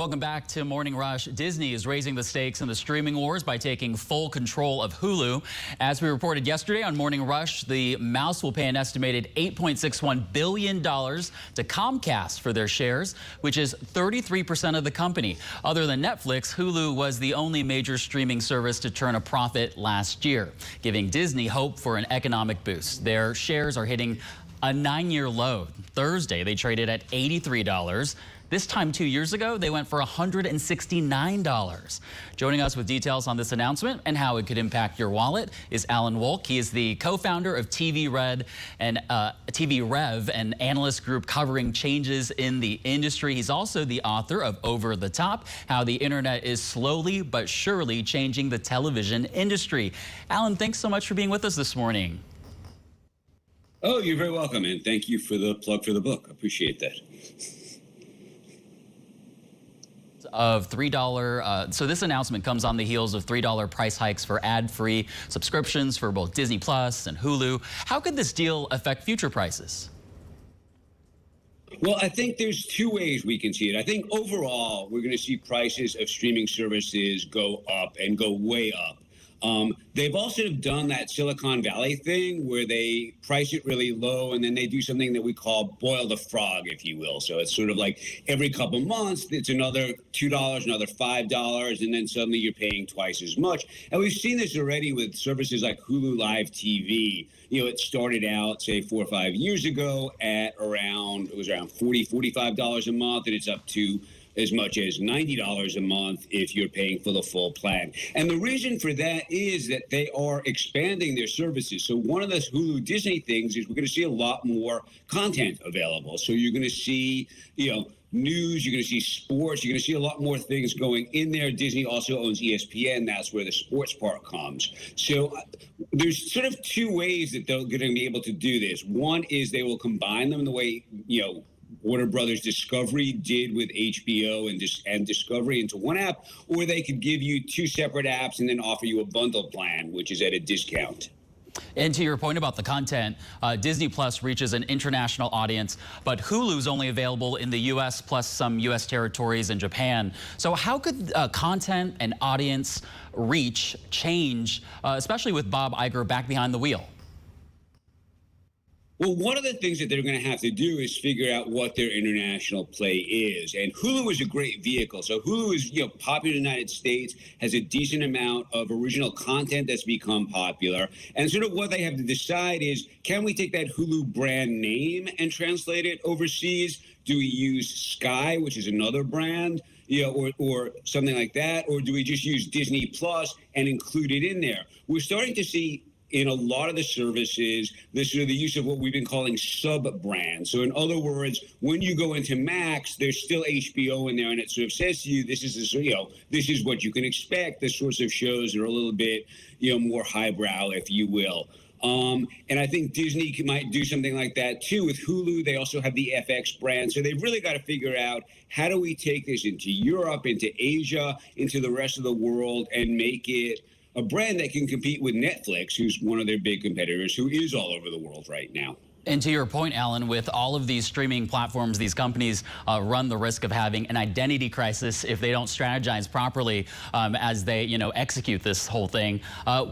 Welcome back to Morning Rush. Disney is raising the stakes in the streaming wars by taking full control of Hulu. As we reported yesterday on Morning Rush, the mouse will pay an estimated $8.61 billion to Comcast for their shares, which is 33% of the company. Other than Netflix, Hulu was the only major streaming service to turn a profit last year, giving Disney hope for an economic boost. Their shares are hitting a 9-year low. Thursday, they traded at $83. This time 2 years ago, they went for $169. Joining us with details on this announcement and how it could impact your wallet is Alan Wolk. He is the co-founder of TVREV and an analyst group covering changes in the industry. He's also the author of Over the Top, How the Internet is Slowly but Surely Changing the Television Industry. Alan, thanks so much for being with us this morning. Oh, you're very welcome, and thank you for the plug for the book. I appreciate that. Of $3, so this announcement comes on the heels of $3 price hikes for ad-free subscriptions for both Disney Plus and Hulu. How could this deal affect future prices? Well, I think there's two ways we can see it. I think overall, we're going to see prices of streaming services go up and go way up. They've also done that Silicon Valley thing where they price it really low and then they do something that we call boil the frog, if you will. So it's sort of like every couple months, it's another $2, another $5, and then suddenly you're paying twice as much. And we've seen this already with services like Hulu Live TV. You know, it started out, say, 4 or 5 years ago at around $40, $45 a month, and it's up to as much as $90 a month if you're paying for the full plan. And the reason for that is that they are expanding their services. So one of the Hulu Disney things is we're going to see a lot more content available. So you're going to see, news, you're going to see sports, you're going to see a lot more things going in there. Disney also owns ESPN. That's where the sports part comes. So there's sort of two ways that they're going to be able to do this. One is they will combine them the way, Warner Brothers Discovery did with HBO and Discovery into one app, or they could give you two separate apps and then offer you a bundle plan, which is at a discount. And to your point about the content, Disney Plus reaches an international audience, but Hulu's only available in the U.S. plus some U.S. territories and Japan. So how could content and audience reach change, especially with Bob Iger back behind the wheel? Well, one of the things that they're going to have to do is figure out what their international play is. And Hulu is a great vehicle. So Hulu is, popular in the United States, has a decent amount of original content that's become popular. And sort of what they have to decide is, can we take that Hulu brand name and translate it overseas? Do we use Sky, which is another brand, or something like that? Or do we just use Disney Plus and include it in there? We're starting to see in a lot of the services, the use of what we've been calling sub-brands. So in other words, when you go into Max, there's still HBO in there, and it sort of says to you, this is what you can expect. The sorts of shows are a little bit, more highbrow, if you will. And I think Disney might do something like that too with Hulu. They also have the FX brand. So they've really got to figure out, how do we take this into Europe, into Asia, into the rest of the world, and make it a brand that can compete with Netflix, who's one of their big competitors, who is all over the world right now. And to your point, Alan, with all of these streaming platforms, these companies run the risk of having an identity crisis if they don't strategize properly as they, execute this whole thing.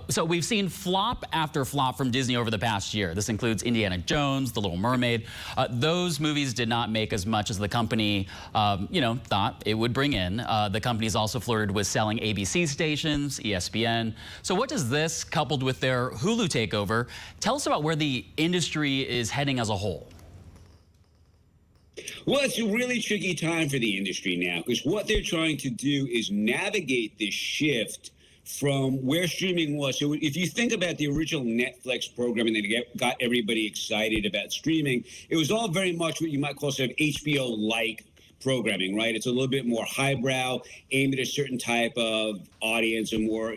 So we've seen flop after flop from Disney over the past year. This includes Indiana Jones, The Little Mermaid. Those movies did not make as much as the company, thought it would bring in. The company's also flirted with selling ABC stations, ESPN. So what does this, coupled with their Hulu takeover, tell us about where the industry is heading as a whole? Well, it's a really tricky time for the industry now, because what they're trying to do is navigate this shift from where streaming was. So if you think about the original Netflix programming that got everybody excited about streaming, it was all very much what you might call sort of HBO-like programming, right? It's a little bit more highbrow, aimed at a certain type of audience, a more,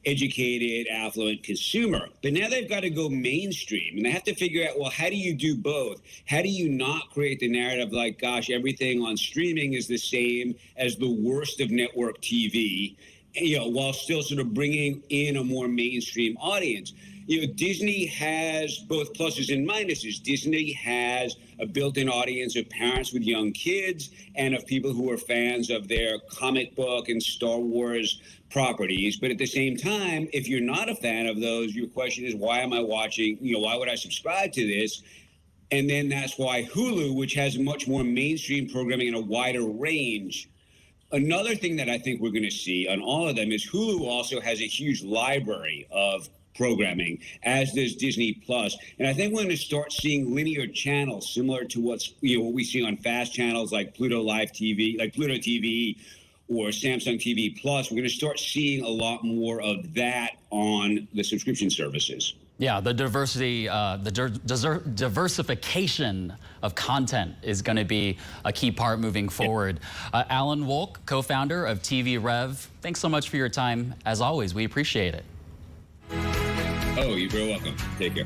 educated, affluent consumer. But now they've got to go mainstream, and they have to figure out, well, how do you do both? How do you not create the narrative like, gosh, everything on streaming is the same as the worst of network TV, while still sort of bringing in a more mainstream audience? Disney has both pluses and minuses. Disney has a built-in audience of parents with young kids and of people who are fans of their comic book and Star Wars properties. But at the same time, if you're not a fan of those, your question is, why am I watching? Why would I subscribe to this? And then that's why Hulu, which has much more mainstream programming and a wider range. Another thing that I think we're going to see on all of them is Hulu also has a huge library of programming, as does Disney Plus. And I think we're going to start seeing linear channels similar to what we see on fast channels like Pluto Live TV, like Pluto TV or Samsung TV Plus. We're going to start seeing a lot more of that on the subscription services. Yeah, the diversification of content is going to be a key part moving forward. Alan Wolk, co-founder of TVREV, thanks so much for your time. As always, we appreciate it. Oh, you're very welcome. Take care.